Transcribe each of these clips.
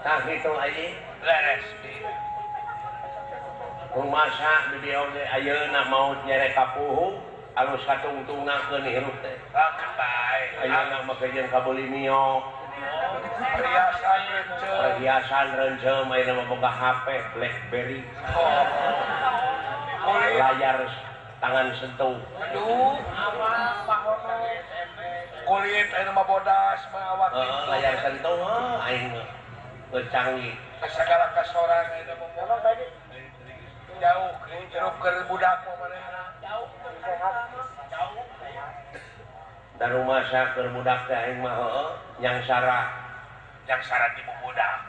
tah gitu aja leres rumasa di dia oge ayeuna mau nyere kapuhu alus katungtungnakeun hirup teh baik ayeuna make jeung kabulimio perhiasan rencem ayeuna mah boga HP BlackBerry layar tangan sentuh aduh kulit ayeuna mah bodas mah awak layar sentuh aing canggih segala kasorang ayeuna mah jauh hirup keur budak mah manehna jauh dan rumah saya keur budak teh aing mah heueuh yang syarat ibu budak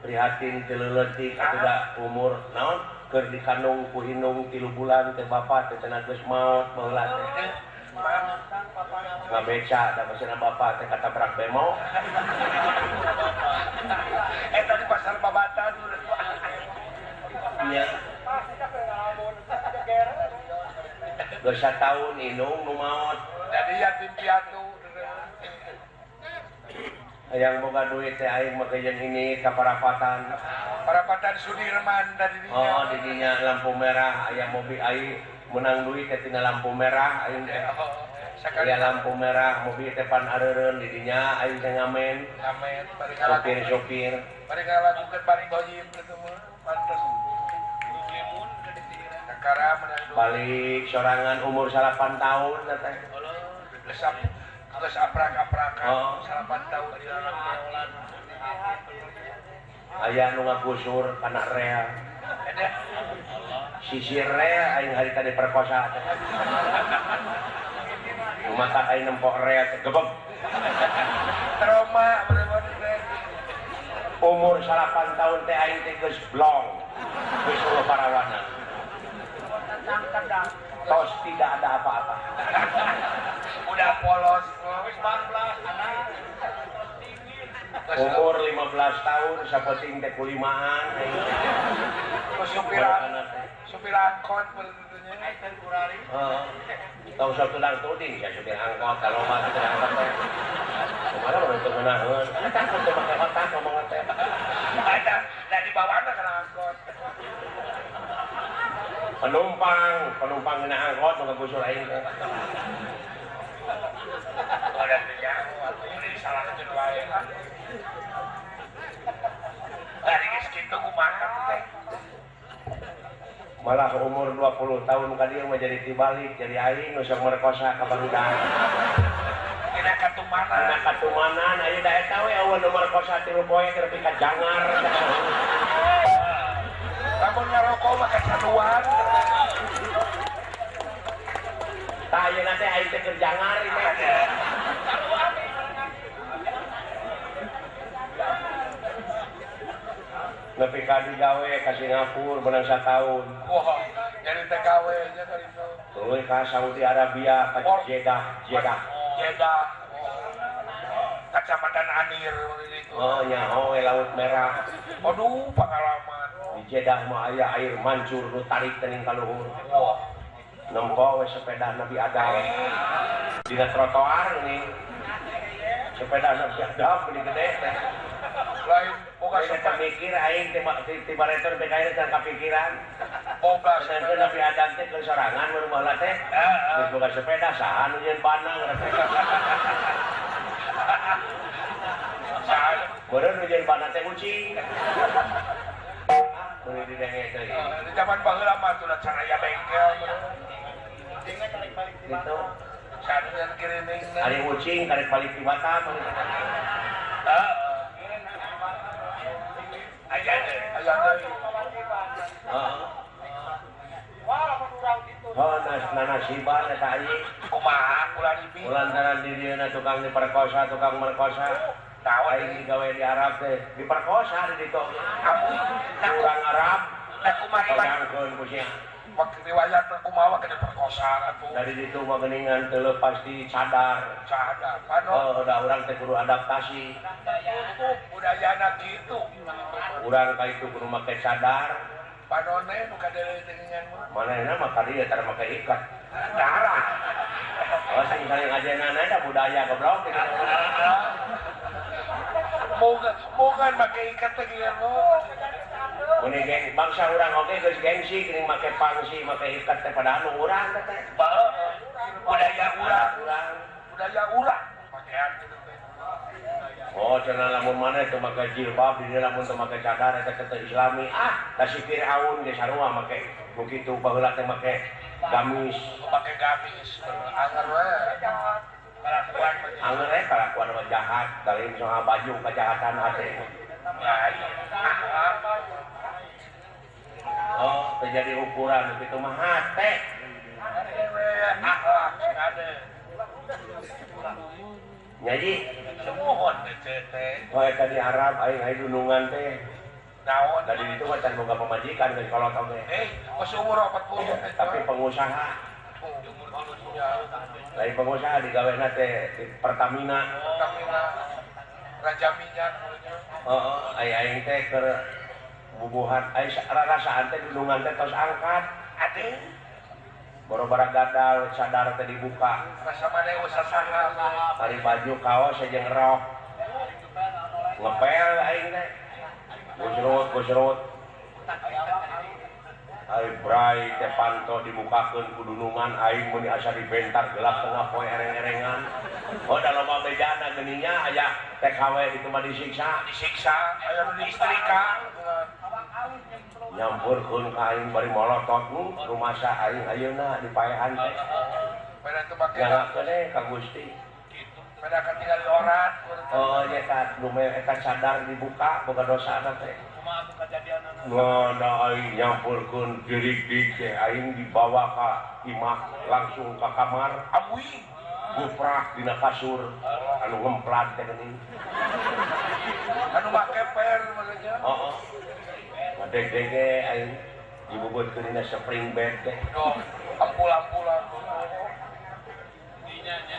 prihatin teu leuletik atuda umur naon keur dikandung ku indung 3 bulan teh bapa teh cenah geus maot baheula teh ngabeca da maksudna bapa teh katabrak bemo eta di pasar babatan nya geus sataun indung nu maot jadi yatim piatu yang boga duit teh aing make jeung ini ka Parapatan Sudirman dari dinya oh di dinya lampu merah aya mobil aing menang duit teh tina lampu merah aing teh aya lampu merah mobil teh pan areureun di dinya aing teh ngamen sopir bari ngalakukeun bari goyim kitu mah pantes kakara menang duit balik sorangan umur 8 tahun teh geus aprak-aprakan 8 tahun aya nu ngagusur kana rea sisir rea aing harita diperkosa teh mata aing nempok rea teh gebeg trauma bener-bener umur 8 tahun teh aing teh geus blong geus ulah parawana tos tidak ada apa-apa udah polos umur 15 tahun sapoting teh kulimahan supir angkot tentunya tong sok tudang tuding ya supir angkot kalau mah supir angkot teh kumaha baru teu ngeunaheun takut teh make otak ngomong teh ada dari bawahna kana angkot penumpang dina angkot nu ngagusur aing teh ada nyawa ini disalahkeun wae dari geus kitu kumaha teh malah umur 20 tahun ka dieu mah jadi tibalik jadi aing nu sok merkosa ka barudak kena katumanan aya da eta we aweun nu merkosa 3 poe keur pika jangar lamun ngarokok mah kecanduan tah ayeuna teh aing teh keur jangar ieu nepi ka digawe ka Singapura menang sataun wah jadi TKW nya kali itu tuluy ka Saudi Arabia ka Jeddah Kecamatan Anir gitu oh nya we Laut Merah aduh pengalaman di Jeddah mah aya air mancur nu tarik teuing ka luhur nempo we sepeda Nabi Adam dina trotoar nih sepeda Nabi Adam beli gede teh lain boga sepeda mikir aing tiba retor BKR teh kapikiran boga sampeun Nabi Adam teh keur sorangan mun baheula teh geus boga sepeda saha nu jeung panang beureun nu jeung panang teh kucing beli di denge teh di zaman baheula mah teh caraya bengkel gitu sadeun kirining ari kucing karek balik di Batam aya deui oh nasiban eta ieu kumaha ulah ibi lantaran di dieuna tukang diperkosa tukang merkosa tahu aing digawe di Arab teh diperkosa di ditu urang Arab pegangkeun ku sia waktu riwayat kumaha kena perkosaan atuh dari ditu mah geuningan teu leupas di cadar pano da urang teh kudu adaptasi budayana gitu urang ka itu kudu make cadar panone nu kadeuleutingan mah manehna mah ka dieu tar make ikat darah oh sing saling ajenana da budaya goblok moga bukan pakai ikat lagi ya lo. Ini geng bangsa orang oke geus gengsi geuning make pangsi make ikat teh padahal nu urang teh. Budaya urang pakaian gitu teh. Oh cenah lamun maneh teu make jilbab di lamun teu make cadar eta teh Islami. Da si Firaun ge sarua make nu kitu baheula teh make gamis. Pakai gamis anger we. Anger we kalakuan mah jahat dari soal baju kejahatan hate. Oh, terjadi ukuran begitu mah hate. Nyaji Semohon teh. oh eta di Arab aing dunungan teh. Naon Tadi itu macan boga pemajikan geus kolot oge. Masih umur 40 teh. Tapi pengusaha lain pengusaha digawena teh di Pertamina. Raja minyak. Aing teh keur bubuhan aing rasaan teh dunungan teh tos angkat. Ade. Boro-bara gadal sadar teh dibuka. Rasa mana usaha saha. Hari baju kaos jeung rok. Ngepel aing teh. Gusrut. Ai brai teh panto dibukakeun ku dunungan aing mun asa dibentar gelap tengah poe ereng-erengan. Oh da loba bejana geuninya aya TKW itu mah disiksa Aya diistrika. nyampurkeun ka aing bari molotot rumasa aing ayeuna di paehan teh. Pada teu make Nyalakeun ka Gusti. pada kan tinggal di orat. Oh nya ka lumayan eta sadar dibuka boga dosa teh. Ngada aing nyampurkeun dirig-dig teh aing dibawa ka imah langsung ka kamar Amui. guprak dina kasur anu ngemplat teh geuning. Anu make per maksudnya. Ngadeg-deg aing dibubutkeun dina spring bed teh. Dong, ampul-ampul.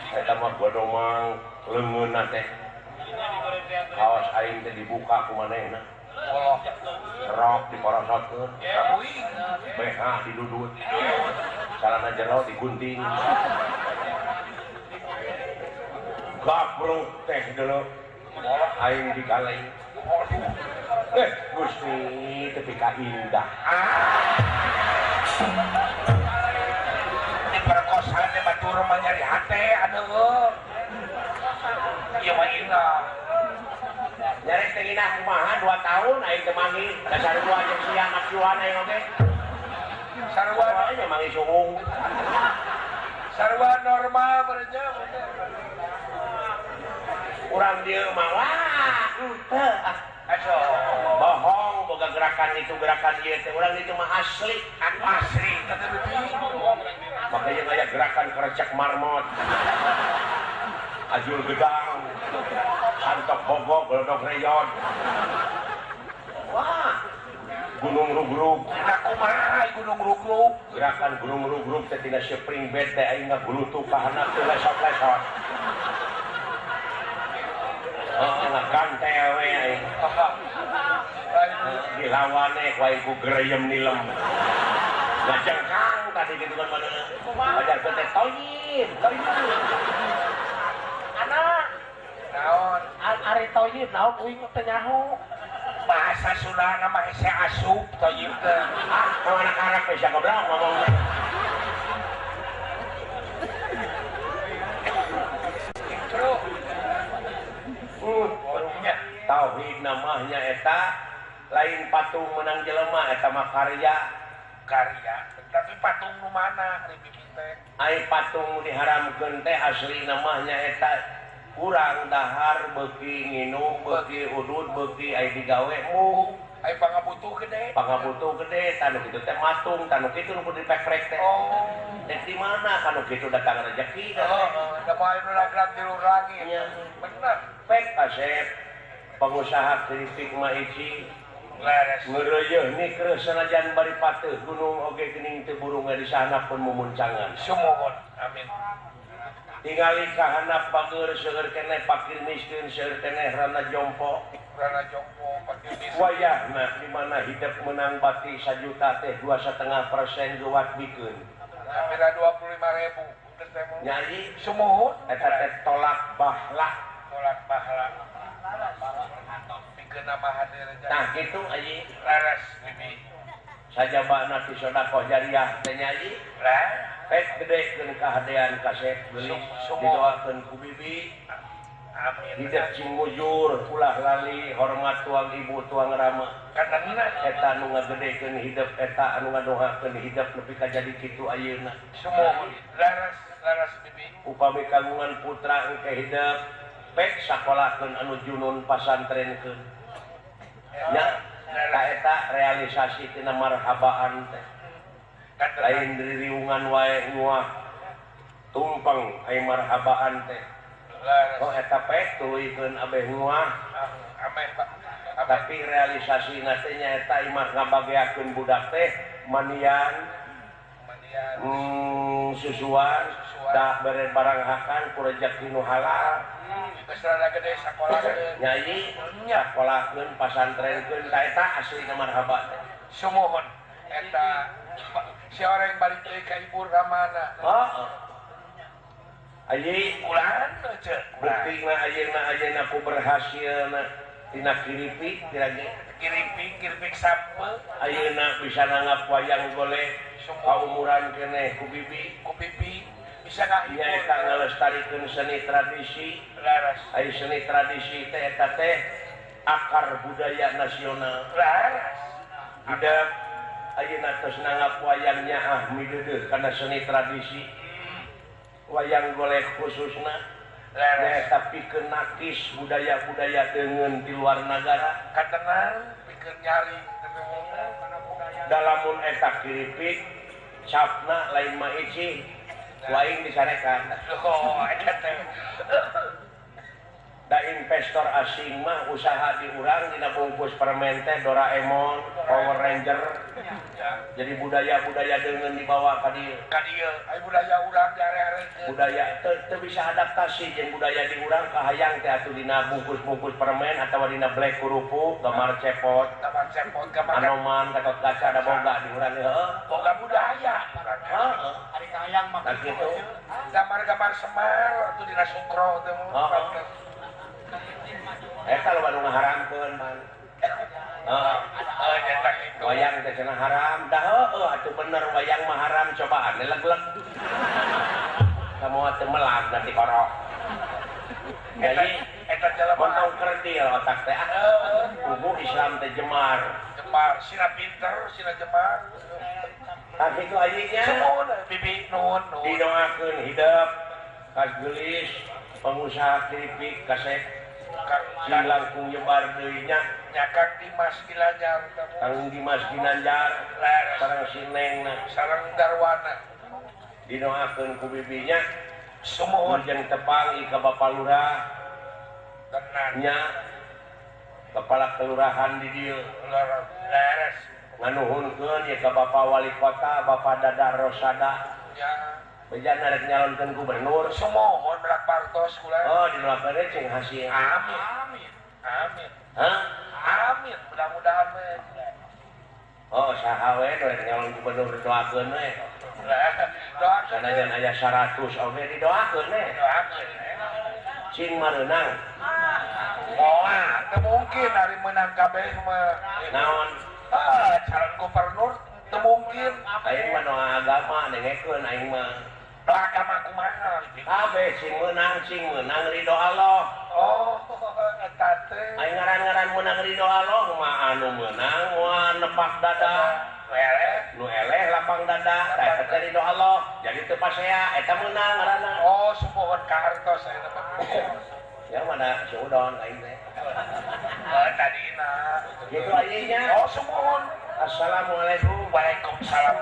Eta mah godong mang leungeunna teh. Kaos aing teh dibuka ku manehna. Allah. Rok diporosotkeun. Amui. BH didudut. Celana jero digunting. Gapruk teh deuleu. Aing digaleng. Gusti ketika indah. Diperkosa teh batur mah nyari hate aduh. Ieu mah indah. Nyari teh indah kumaha 2 tahun aing teh mangi. Da sarua jeung siang akjuan aing oge. Sarua Nya mangi suung. sarua normal benernya. Urang dieu mah wah henteu Aso. bohong boga gerakan itu gerakan ieu teh urang itu mah asli. Asli kata beuting. Makanya kayak gerakan kerecek marmot. Ajul gedang. Santok bogok glodok reyon. Wah. Gunung rugrug. Nah kumaha gunung rugrug. Gerakan gunung rugrug teh tina spring bed teh aing ngagulutuk ka handap teu lesot-lesot. Ngagantel we aing. Dilawan ku aing ku gereyem nilem. Ngajengkang tadi gitu kan mana. Ajar teh toyib. Anak. Naon? Ari toyib naon uing teh nyaho. Bahasa Sunda mah hese asup toyib teh. Kalau anak-anak bisa ngobrol ngomongnya. Tauhid namanya eta lain patung menang jelema eta mah karya. Tapi patung nu mana ribiki teh? Ai patung diharamkeun teh asli namanya eta kurang dahar beuki nginum beuki udud beuki ai digawe mung. Ai pangabutuh gede. Pangabutuh gede tanu kitu teh matung tanu kitu nu kudu dipekrek teh. Oh. Teh di mana kanu kitu datang rezeki da. Da mah anu lagrak di langit. Nya. Bener. Pek kasep pengusaha keripik mah isi Leres. ngeureuyeun nikeun sanajan bari pateuh gunung oge geuning teu burung di sana pun mumuncangan. Sumohon. Amin. Tingali ka handap bageur seueur keneh fakir miskin seueur keneh rana jompo. Rana jompo pakai bis. Wayahna di mana hidup menang bati 1 juta teh 2,5% geuwat bikeun. Hampir 25.000. Nyai Sumohon. eta teh tolak bahlak. Tolak pahala. pikeun nama hadir nah gitu aji laras bibi saja bakna ti sedekah jariah teh nyaji lah pek gedekeun kahadean kaset beli didoakeun ku bibi amin hidup cing mujur ulah lali hormat tuang ibu tuang rama karena eta anu ngagedekeun hidup eta anu ngadoakeun hidup nepi ka jadi kitu ayeuna semua laras bibi upami kagungan putra engke hidup pek sakolahkeun anu junun pasantrenkeun nya ka eta realisasi tina marhabaan teh lain ririungan wae nguah tumpeng ai marhabaan teh oh eta pek tuluikeun abeh nguah amin Pak tapi realisasi teh nyaeta imah ngabageakeun budak teh manian susuan dah bere barang hakan ku rezeki nu halal geus rada gede sakolahkeun nyai sakolahkeun pasantrenkeun ta eta aslina marhaban sumohon eta si orang balik deui ka ibu ramana heeh ayeuna ulangan ceuk buktina ayeuna ku berhasilna tina kiripik kiripik sampe ayeuna bisa nanggap wayang golek kaumuran keneh ku bibi bisa ngahibur nyaeta ngalestarikeun seni tradisi laras ai seni tradisi teh eta teh akar budaya nasional laras hidup ayeuna tos nanggap wayang nyaah mideudeuh kana seni tradisi wayang golek khususna nyaeta pikeun nakis budaya-budaya deungeun di luar negara katenang pikeun nyari dalamun eta kiripik capna lain mah icing lain disarekan oh eta teh da investor asing mah usaha di urang dina bungkus permen teh Doraemon Power Ranger jadi budaya-budaya deungeun dibawa ka dieu ai budaya urang diare-arekeun budaya teu bisa adaptasi jeung budaya di urang kahayang teh atuh dina bungkus-bungkus permen atawa dina black kurupu gambar cepot gambar anoman gatot kaca da boga di urang heueuh boga budaya heeh ari kahayang mah kitu gambar-gambar semar atuh dina sukro teh eta loba nu ngaharamkeun man nyetak itu wayang teh cenah haram dah heueuh atuh bener wayang mah haram cobaan leg-leg samoa teu melag nanti korok jadi eta jelema montong kerdil otak teh kubu Islam teh jemar sina pinter sina jemar tah kitu ayeuna semua bibi nuhun didoakeun hidup kas geulis pengusaha keripik kasep sing langkung nyebar deui nya Kang Dimas Ginanjar Kang Dimas Ginanjar sareng si Nengna sareng Darwana didoakeun ku bibinya sumuhun jeung tepangi ka Bapak Lurah tenan nya kepala kelurahan di dieu laras nganuhunkeun ya ka Bapak Wali Kota Bapak Dadar Rosada ya bejan arek nyalonkeun gubernur sumuhun berak partos kula oh didoakeun cing hasil amin hah amin mudah-mudahan we oh saha we nu nyalon gubernur doakeun we doakeun sanajan aya 100 oge didoakeun we cing mareunang moal teu mungkin hari menang kabeh mah naon calon gubernur teu mungkin aing mah nu agama nengekeun aing mah agama kumaha kabeh cing meunang ridho Allah oh eta teh aing ngaran-ngaran meunang ridho Allah mah anu meunang moal nepak dada nu eleh lapang dada tah eta teh ridho Allah jadi teu pasea eta meunang ngaranna oh sumuhun ka hartos eta ya mana si udon aing teh tadina gitu ayeuna oh sumuhun assalamualaikum waalaikumsalam